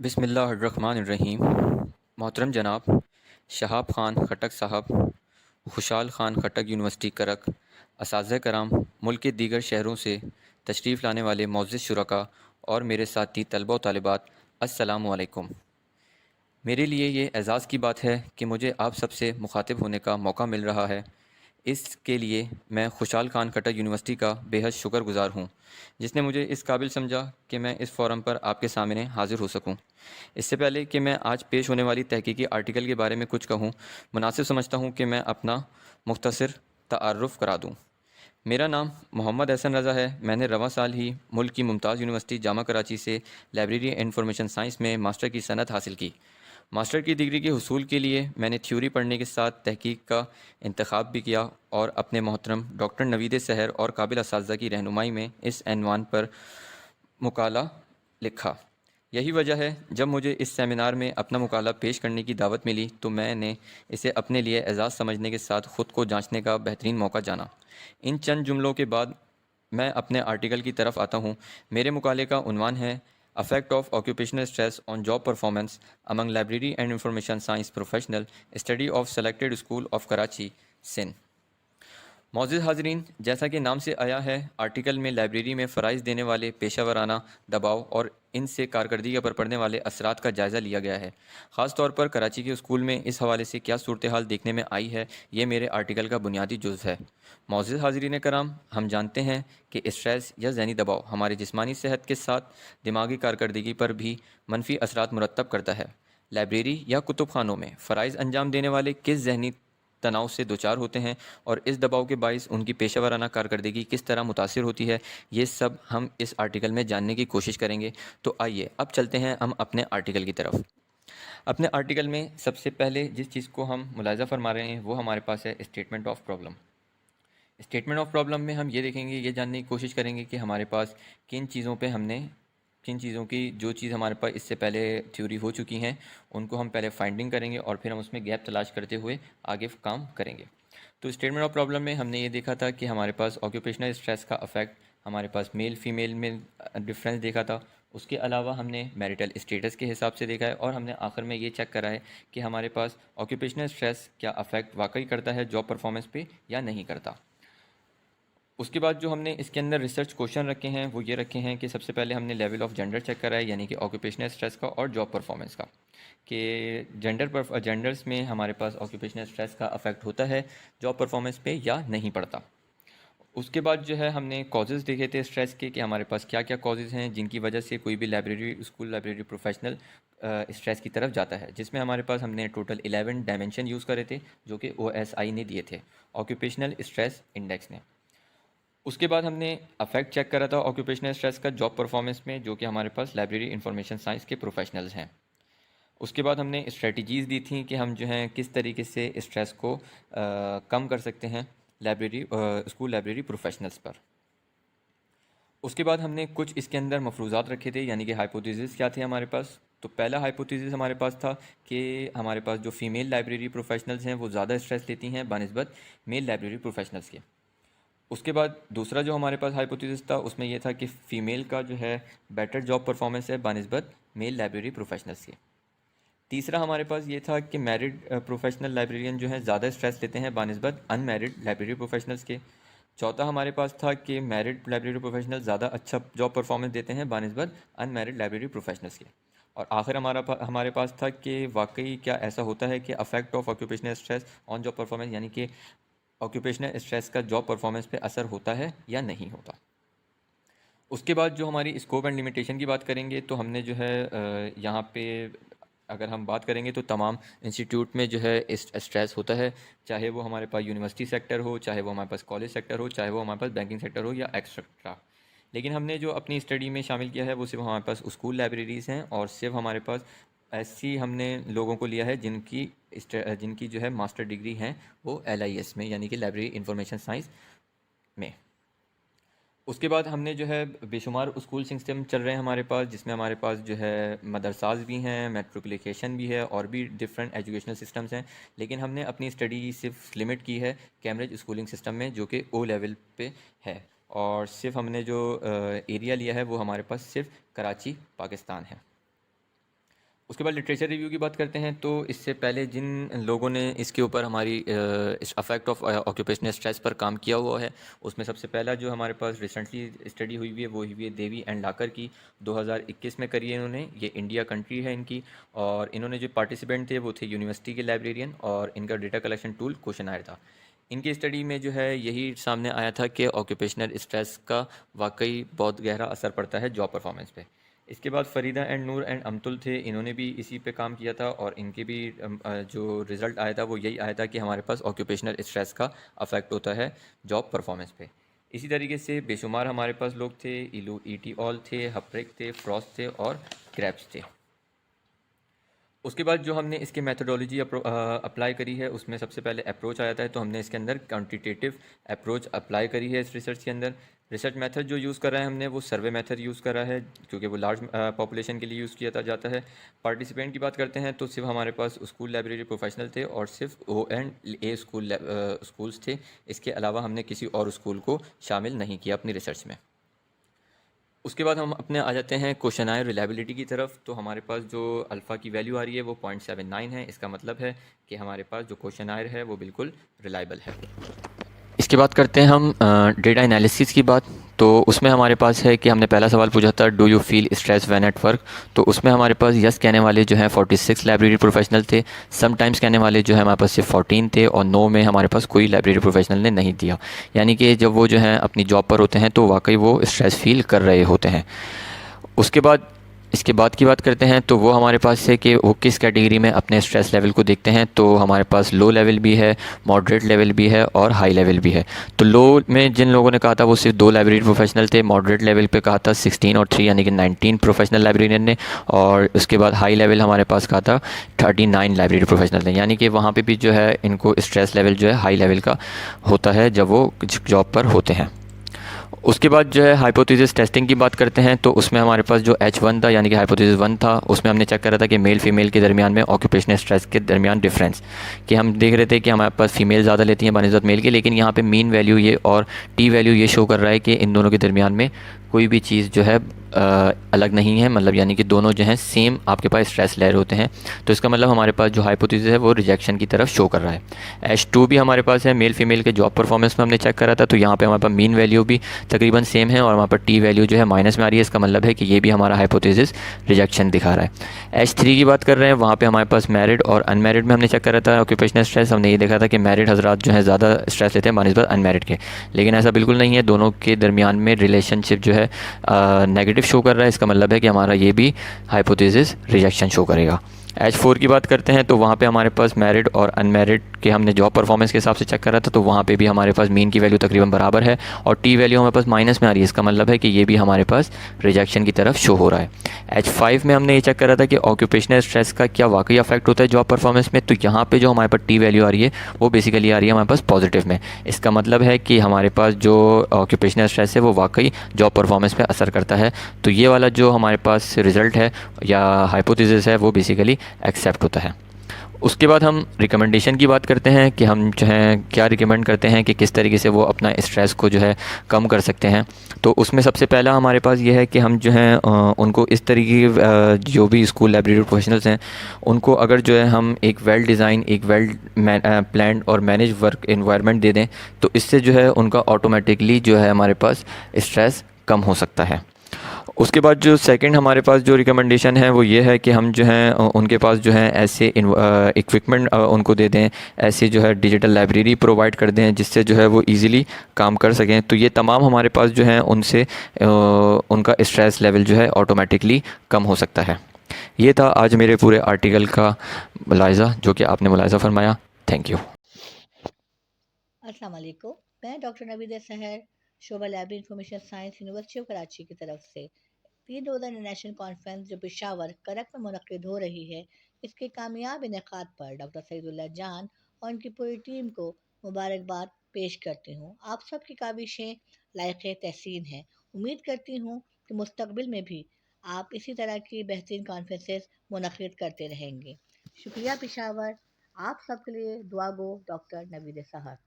बिस्मिल्लाहिर्रहमानिर्रहीम। मोहतरम जनाब शहाब ख़ान खटक साहब, खुशाल ख़ान खटक यूनिवर्सिटी करक, असातिज़ा कराम, मुल्क के दीगर शहरों से तशरीफ़ लाने वाले मोअज़्ज़िज़ शुरका और मेरे साथी तलबा व तालिबात, अस्सलामु अलैकुम। मेरे लिए ये एज़ाज़ की बात है कि मुझे आप सबसे मुखातिब होने का मौका मिल रहा है। इसके लिए मैं खुशाल खान खट्टर यूनिवर्सिटी का बेहद शुक्रगुज़ार हूँ, जिसने मुझे इस काबिल समझा कि मैं इस फ़ोरम पर आपके सामने हाज़िर हो सकूँ। इससे पहले कि मैं आज पेश होने वाली तहकीकी आर्टिकल के बारे में कुछ कहूँ, मुनासिब समझता हूँ कि मैं अपना मुख्तसर तारुफ़ करा दूँ। मेरा नाम मोहम्मद एहसन रज़ा है। मैंने रवां साल ही मुल्क की मुमताज़ यूनिवर्सिटी जामा कराची से लाइब्रेरी एंड इंफॉर्मेशन साइंस में मास्टर की सनत हासिल की। मास्टर की डिग्री के हुसूल के लिए मैंने थ्योरी पढ़ने के साथ तहकीक का इंतखाब भी किया और अपने मोहतरम डॉक्टर नवीद सहर और काबिल असातिज़ा की रहनुमाई में इस ऐनवान पर मुकाला लिखा। यही वजह है जब मुझे इस सेमिनार में अपना मुकाला पेश करने की दावत मिली तो मैंने इसे अपने लिए एजाज़ समझने के साथ ख़ुद को जांचने का बेहतरीन मौका जाना। इन चंद जुमलों के बाद मैं अपने आर्टिकल की तरफ आता हूँ। मेरे मुकाले का उन्वान है affect of occupational stress on job performance among library and information science professional, study of selected school of Karachi, Sindh. मौजूद हाजरीन, जैसा कि नाम से आया है, आर्टिकल में लाइब्रेरी में फ़राइज़ देने वाले पेशा वराना दबाव और इनसे कारकर्दगी पर पड़ने वाले असरात का जायज़ा लिया गया है। ख़ास तौर पर कराची के स्कूल में इस हवाले से क्या सूरत हाल देखने में आई है, ये मेरे आर्टिकल का बुनियादी जुज़ है। मौजूद हाजरीन कराम, हम जानते हैं कि स्ट्रेस या ज़हनी दबाव हमारी जिस्मानी सेहत के साथ दिमागी कारकर्दगी पर भी मनफी असरात मुरतब करता है। लाइब्रेरी या कुतुब खानों में फ़राइज़ अंजाम देने वाले किस जहनी तनाव से दोचार होते हैं और इस दबाव के बायस उनकी पेशा वराना कारकर्दगी किस तरह मुतासिर होती है, ये सब हम इस आर्टिकल में जानने की कोशिश करेंगे। तो आइए अब चलते हैं हम अपने आर्टिकल की तरफ। अपने आर्टिकल में सबसे पहले जिस चीज़ को हम मुलाहिज़ा फरमा रहे हैं वो हमारे पास है statement of problem. Statement of problem में हम ये देखेंगे, ये जानने की कोशिश करेंगे कि हमारे पास किन चीज़ों की जो चीज़ हमारे पास इससे पहले थ्योरी हो चुकी हैं उनको हम पहले फाइंडिंग करेंगे और फिर हम उसमें गैप तलाश करते हुए आगे काम करेंगे। तो स्टेटमेंट ऑफ प्रॉब्लम में हमने ये देखा था कि हमारे पास ऑक्यूपेशनल स्ट्रेस का अफेक्ट हमारे पास मेल फीमेल में डिफरेंस देखा था। उसके अलावा हमने मैरिटल स्टेटस के हिसाब से देखा है और हमने आखिर में ये चेक करा है कि हमारे पास ऑक्यूपेशनल स्ट्रेस क्या अफेक्ट वाकई करता है जॉब परफॉर्मेंस पे या नहीं करता। उसके बाद जो हमने इसके अंदर रिसर्च क्वेश्चन रखे हैं वो ये रखे हैं कि सबसे पहले हमने लेवल ऑफ जेंडर चेक करा है, यानी कि ऑक्यूपेशनल स्ट्रेस का और जॉब परफॉर्मेंस का, कि जेंडर्स में हमारे पास ऑक्यूपेशनल स्ट्रेस का अफेक्ट होता है जॉब परफॉर्मेंस पे या नहीं पड़ता। उसके बाद जो है हमने कॉजेज़ देखे थे स्ट्रेस के कि हमारे पास क्या क्या कॉजेज़ हैं जिनकी वजह से कोई भी लाइब्रेरी प्रोफेशनल स्ट्रेस की तरफ जाता है, जिसमें हमारे पास हमने टोटल 11 डायमेंशन यूज़ करे थे जो कि OSI ने दिए थे, ऑक्यूपेशनल स्ट्रेस इंडेक्स ने। उसके बाद हमने अफेक्ट चेक करा था ऑक्यूपेशनल स्ट्रेस का जॉब परफॉर्मेंस में, जो कि हमारे पास लाइब्रेरी इंफॉर्मेशन साइंस के प्रोफेशनल्स हैं। उसके बाद हमने स्ट्रेटजीज़ दी थी कि हम जो हैं किस तरीके से स्ट्रेस को कम कर सकते हैं स्कूल लाइब्रेरी प्रोफेशनल्स पर। उसके बाद हमने कुछ इसके अंदर मफरूज़ात रखे थे, यानी कि हाइपोथेसिस क्या थे हमारे पास। तो पहला हाइपोथेसिस हमारे पास था कि हमारे पास जो फीमेल लाइब्रेरी प्रोफेशनल्स हैं वो ज़्यादा स्ट्रेस लेती हैं बानिस्बत मेल लाइब्रेरी प्रोफेशनल्स के। उसके बाद दूसरा जो हमारे पास हाइपोथेसिस था उसमें यह था कि फ़ीमेल का जो है बेटर जॉब परफॉर्मेंस है बानिस्बत मेल लाइब्रेरी प्रोफेशनल्स के। तीसरा हमारे पास ये था कि मैरिड प्रोफेशनल लाइब्रेरियन जो हैं ज़्यादा स्ट्रेस लेते हैं बानिस्बत अनमैरिड लाइब्रेरी प्रोफेशनल्स के। चौथा हमारे पास था कि मैरिड लाइब्रेरी प्रोफेशनल ज़्यादा अच्छा जॉब परफॉर्मेंस देते हैं बानिस्बत अनमैरिड लाइब्रेरी प्रोफेशनल्स के। और आखिर हमारे पास था कि वाकई क्या ऐसा होता है कि affect of occupational stress on job performance, यानी कि ऑक्यूपेशनल स्ट्रेस का जॉब परफॉर्मेंस पे असर होता है या नहीं होता। उसके बाद जो हमारी स्कोप एंड लिमिटेशन की बात करेंगे तो हमने जो है यहाँ पे अगर हम बात करेंगे तो तमाम इंस्टीट्यूट में जो है स्ट्रेस होता है, चाहे वो हमारे पास यूनिवर्सिटी सेक्टर हो, चाहे वो हमारे पास कॉलेज सेक्टर हो, चाहे वो हमारे पास बैंकिंग सेक्टर हो या एक्सेट्रा। लेकिन हमने जो अपनी स्टडी में शामिल किया है वो सिर्फ हमारे पास स्कूल लाइब्रेरीज़ हैं और सिर्फ हमारे पास ऐसी हमने लोगों को लिया है जिनकी जो है मास्टर डिग्री हैं वो LIS में, यानी कि लाइब्रेरी इंफॉर्मेशन साइंस में। उसके बाद हमने जो है बेशुमार स्कूल सिस्टम चल रहे हैं हमारे पास, जिसमें हमारे पास जो है मदरसाज भी हैं, मेट्रिकुलेशन भी है और भी डिफरेंट एजुकेशनल सिस्टम्स हैं। लेकिन हमने अपनी स्टडी सिर्फ लिमिट की है कैम्ब्रिज स्कूलिंग सिस्टम में, जो कि O लेवल पे है। और सिर्फ हमने जो एरिया लिया है वो हमारे पास सिर्फ कराची पाकिस्तान है। उसके बाद लिटरेचर रिव्यू की बात करते हैं। तो इससे पहले जिन लोगों ने इसके ऊपर हमारी इस अफेक्ट ऑफ ऑक्यूपेशनल स्ट्रेस पर काम किया हुआ है, उसमें सबसे पहला जो हमारे पास रिसेंटली स्टडी हुई हुई है वो हुई है देवी एंड लाकर की, 2021 में करी है इन्होंने। ये इंडिया कंट्री है इनकी, और इन्होंने जो पार्टिसिपेंट थे वो थे यूनिवर्सिटी के लाइब्रेरियन, और इनका डेटा कलेक्शन टूल क्वेश्चनायर था। इनकी स्टडी में जो है यही सामने आया था कि ऑक्यूपेशनल स्ट्रेस का वाकई बहुत गहरा असर पड़ता है जॉब परफॉर्मेंस पे। इसके बाद Farida and Noor and Amtul थे, इन्होंने भी इसी पे काम किया था, और इनके भी जो रिज़ल्ट आया था वो यही आया था कि हमारे पास ऑक्यूपेशनल स्ट्रेस का अफेक्ट होता है जॉब परफॉर्मेंस पे। इसी तरीके से बेशुमार हमारे पास लोग थे, इलू ईटी ऑल थे, हप्रेक थे, फ्रॉस्ट थे और क्रैप्स थे। उसके बाद जो हमने इसके मेथोडोलॉजी अप्लाई करी है, उसमें सबसे पहले अप्रोच आया था, तो हमने इसके अंदर क्वांटिटेटिव अप्रोच अप्लाई करी है इस रिसर्च के अंदर। रिसर्च मेथड जो यूज़ करा है हमने वो सर्वे मेथड यूज़ करा है, क्योंकि वो लार्ज पॉपुलेशन के लिए यूज़ किया जाता है। पार्टिसिपेंट की बात करते हैं तो सिर्फ हमारे पास स्कूल लाइब्रेरी प्रोफेशनल थे और सिर्फ ओ एंड ए स्कूल्स थे। इसके अलावा हमने किसी और स्कूल को शामिल नहीं किया अपनी रिसर्च में। उसके बाद हम अपने आ जाते हैं क्वेश्चनायर रिलायबिलिटी की तरफ। तो हमारे पास जो अल्फ़ा की वैल्यू आ रही है वो 0.79 है। इसका मतलब है कि हमारे पास जो क्वेश्चनायर है वो बिल्कुल रिलायबल है। इसके बाद करते हैं हम डेटा एनालिसिस की बात। तो उसमें हमारे पास है कि हमने पहला सवाल पूछा था, do you feel stress when at work. तो उसमें हमारे पास यस कहने वाले जो हैं 46 लाइब्रेरी प्रोफेशनल थे, समटाइम्स कहने वाले जो है हमारे पास सिर्फ 14 थे, और नो में हमारे पास कोई लाइब्रेरी प्रोफेशनल ने नहीं दिया। यानी कि जब वो जो है अपनी जॉब पर होते हैं तो वाकई वो स्ट्रेस फील कर रहे होते हैं। उसके बाद इसके बाद की बात करते हैं, तो वो हमारे पास है कि वो किस कैटेगरी में अपने स्ट्रेस लेवल को देखते हैं। तो हमारे पास लो लेवल भी है, मॉडरेट लेवल भी है और हाई लेवल भी है। तो लो में जिन लोगों ने कहा था वो सिर्फ 2 लाइब्रेरी प्रोफेशनल थे, मॉडरेट लेवल पे कहा था 16 और 3 यानी कि 19 प्रोफेशनल लाइब्रेरियन ने, और उसके बाद हाई लेवल हमारे पास कहा था 39 लाइब्रेरी प्रोफेशनल ने। यानी कि वहाँ पर भी जो है इनको स्ट्रेस लेवल जो है हाई लेवल का होता है जब वो जॉब पर होते हैं। उसके बाद जो है हाइपोथेसिस टेस्टिंग की बात करते हैं। तो उसमें हमारे पास जो H1 था यानी कि हाइपोथेसिस 1 था, उसमें हमने चेक करा था कि मेल फीमेल के दरमियान में ऑक्यूपेशनल स्ट्रेस के दरमियान डिफरेंस, कि हम देख रहे थे कि हमारे पास फीमेल ज़्यादा लेती हैं बनस्बत मेल के, लेकिन यहाँ पे मीन वैल्यू ये और टी वैल्यू ये शो कर रहा है कि इन दोनों के दरमियान में कोई भी चीज़ जो है अलग नहीं है, मतलब यानी कि दोनों जो हैं सेम आपके पास स्ट्रेस ले रहे होते हैं। तो इसका मतलब हमारे पास जो हाइपोथेसिस है वो रिजेक्शन की तरफ शो कर रहा है। H2 भी हमारे पास है, मेल फीमेल के जॉब परफॉर्मेंस में हमने चेक करा था, तो यहाँ पे हमारे पास मीन वैल्यू भी तकरीबन सेम है और वहाँ पर टी वैल्यू जो है माइनस में आ रही है। इसका मतलब है कि ये भी हमारा हाइपोथेसिस रिजेक्शन दिखा रहा है। H3 की बात कर रहे हैं, वहाँ पे हमारे पास मैरिड और अनमैरिड में हमने चेक करा था ऑक्यूपेशनल स्ट्रेस। हमने ये देखा था कि मैरिड हजरात जो है ज़्यादा स्ट्रेस लेते हैं बनस्बत अनमैरिड के, लेकिन ऐसा बिल्कुल नहीं है। दोनों के दरमियान में रिलेशनशिप जो है नेगेटिव शो कर रहा है। इसका मतलब है कि हमारा ये भी हाइपोथेसिस रिजेक्शन शो करेगा। H4 की बात करते हैं, तो वहाँ पे हमारे पास मैरिड और अनमैरिड के हमने जॉब परफॉर्मेंस के हिसाब से चेक करा था, तो वहाँ पे भी हमारे पास मीन की वैल्यू तकरीबन बराबर है और टी वैल्यू हमारे पास माइनस में आ रही है। इसका मतलब है कि ये भी हमारे पास रिजेक्शन की तरफ शो हो रहा है। H5 में हमने ये चेक करा था कि ऑक्यूपेशनल स्ट्रेस का क्या वाकई अफेक्ट होता है जॉब परफॉर्मेंस में। तो यहाँ पे जो हमारे पास टी वैल्यू आ रही है वो बेसिकली आ रही है हमारे पास पॉजिटिव में। इसका मतलब है कि हमारे पास जो ऑक्यूपेशनल स्ट्रेस है वो वाकई जॉब परफॉर्मेंस पे असर करता है। तो ये वाला जो हमारे पास रिज़ल्ट है या हाइपोथेसिस है वो बेसिकली एक्सेप्ट होता है। उसके बाद हम रिकमेंडेशन की बात करते हैं कि हम जो है क्या रिकमेंड करते हैं कि किस तरीके से वो अपना स्ट्रेस को जो है कम कर सकते हैं। तो उसमें सबसे पहला हमारे पास ये है कि हम जो है उनको इस तरीके जो भी स्कूल लाइब्रेरी प्रोफेशनल्स हैं उनको अगर जो है हम एक वेल डिज़ाइन, एक वेल प्लान्ड और मैनेज वर्क एनवायरनमेंट दे दें, तो इससे जो है उनका ऑटोमेटिकली जो है हमारे पास स्ट्रेस कम हो सकता है। उसके बाद जो सेकंड हमारे पास जो रिकमेंडेशन है वो ये है कि हम जो हैं उनके पास जो है ऐसे इक्विपमेंट उनको दे दें, ऐसे जो है डिजिटल लाइब्रेरी प्रोवाइड कर दें जिससे जो है वो इजीली काम कर सकें। तो ये तमाम हमारे पास जो हैं उनसे उनका स्ट्रेस लेवल जो है ऑटोमेटिकली कम हो सकता है। ये था आज मेरे पूरे आर्टिकल का मुलाहिज़ा जो कि आपने मुलाहिज़ा फरमाया। Thank you. अस्सलाम वालेकुम। मैं डॉक्टर नवीद सहर, शोबा lab information science, university of Karachi की तरफ से 3 रोज़ा इंटरनेशनल कॉन्फ्रेंस जो पेशावर करक में मुनक़िद हो रही है, इसके कामयाब इनेकाद पर डॉक्टर सईदुल्लाह जान और उनकी पूरी टीम को मुबारकबाद पेश करती हूँ। आप सब की काविशें लायक तहसीन हैं। उम्मीद करती हूँ कि मुस्तकबिल में भी आप इसी तरह की बेहतरीन कॉन्फ्रेंसेस मुनक़िद करते रहेंगे। शुक्रिया पेशावर। आप सबके लिए दुआ गो डॉक्टर नवीद सहर।